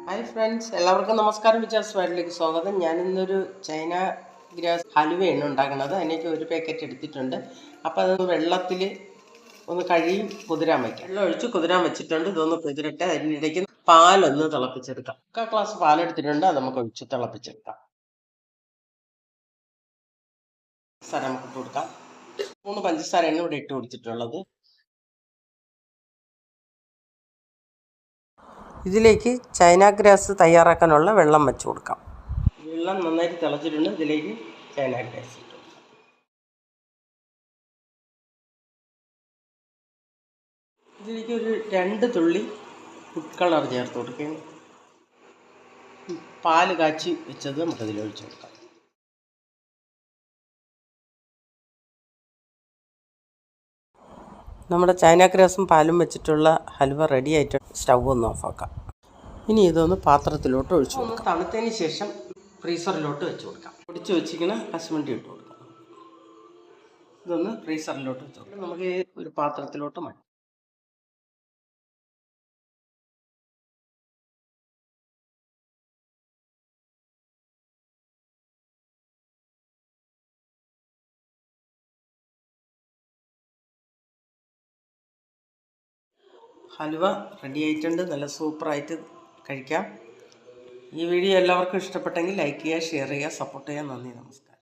Hi friends, എല്ലാവർക്കും നമസ്കാരം. വിചാർസ് വേൾഡിലേക്ക് സ്വാഗതം. ഞാനിന്നൊരു ചൈന ഗ്രാസ് ഹലുവയാണ് ഉണ്ടാക്കുന്നത്. അതിലേക്ക് ഒരു പാക്കറ്റ് എടുത്തിട്ടുണ്ട്. അപ്പോൾ അത് വെള്ളത്തിൽ ഒന്ന് കഴുകി കുതിരാൻ വയ്ക്കാം. വെള്ളം ഒഴിച്ച് കുതിരാൻ വെച്ചിട്ടുണ്ട്. ഇതൊന്ന് കുതിരട്ടെ. അതിനിടയ്ക്ക് പാലൊന്ന് തിളപ്പിച്ചെടുക്കാം. 1 ഗ്ലാസ് പാലെടുത്തിട്ടുണ്ട്. അത് നമുക്ക് ഒഴിച്ച് തിളപ്പിച്ചെടുക്കാം. പഞ്ചസാര നമുക്ക് ഇട്ട് കൊടുക്കാം. 3 പഞ്ചസാരയാണ് ഇവിടെ ഇട്ട് കൊടുത്തിട്ടുള്ളത്. ഇതിലേക്ക് ചൈന ഗ്രാസ് തയ്യാറാക്കാനുള്ള വെള്ളം വെച്ച് കൊടുക്കാം. വെള്ളം നന്നായിട്ട് തിളച്ചിട്ടുണ്ട്. ഇതിലേക്ക് ചൈന ഗ്രാസ് ഇട്ട് കൊടുക്കാം. ഇതിലേക്ക് ഒരു 2 തുള്ളി ഫുഡ് കളർ ചേർത്ത് കൊടുക്കുകയും പാല് കാച്ചി വെച്ചത് നമുക്കതിൽ ഒഴിച്ച് കൊടുക്കാം. നമ്മുടെ ചൈന ഗ്രാസും പാലും വെച്ചിട്ടുള്ള ഹൽവ റെഡി ആയിട്ട് സ്റ്റൗ ഒന്ന് ഓഫാക്കാം. ഇനി ഇതൊന്ന് പാത്രത്തിലോട്ട് ഒഴിച്ചു കൊടുക്കാം. തണുത്തതിന് ശേഷം ഫ്രീസറിലോട്ട് വെച്ച് കൊടുക്കാം. പൊടിച്ച് വെച്ചിരിക്കുന്ന കശുവണ്ടി ഇട്ട് കൊടുക്കാം. ഇതൊന്ന് ഫ്രീസറിലോട്ട് വെച്ച് കൊടുക്കാം. നമുക്ക് ഒരു പാത്രത്തിലോട്ട് മാറ്റാം. ഹലുവ റെഡി ആയിട്ടുണ്ട്. നല്ല സൂപ്പറായിട്ട് കഴിക്കാം. ഈ വീഡിയോ എല്ലാവർക്കും ഇഷ്ടപ്പെട്ടെങ്കിൽ ലൈക്ക് ചെയ്യുക, ഷെയർ ചെയ്യുക, സപ്പോർട്ട് ചെയ്യുക. നന്ദി, നമസ്കാരം.